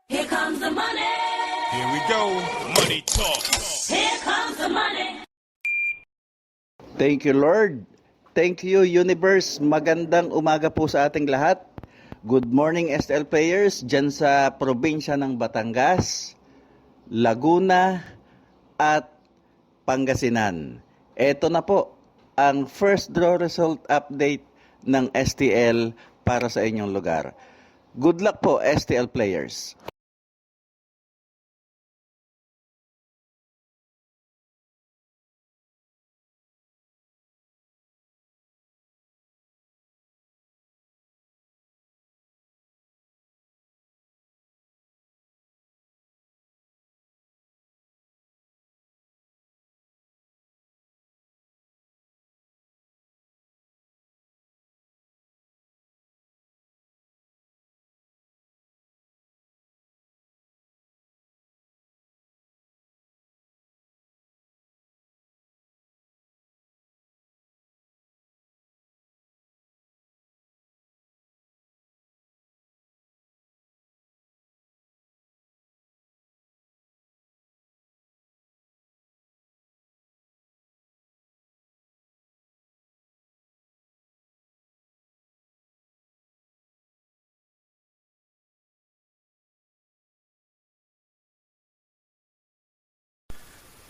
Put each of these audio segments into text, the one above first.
Here comes the money. Here we go. Money talk. Here comes the money. Thank you, Lord. Thank you, Universe. Magandang umaga po sa ating lahat. Good morning, STL players, dyan sa probinsya ng Batangas, Laguna, at Pangasinan. Ito na po ang first draw result update ng STL para sa inyong lugar. Good luck po, STL players.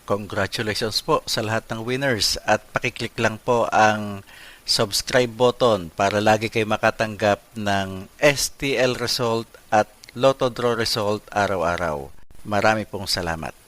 Congratulations po sa lahat ng winners at pakiclick lang po ang subscribe button para lagi kayo makatanggap ng STL result at Lotto Draw result araw-araw. Marami pong salamat.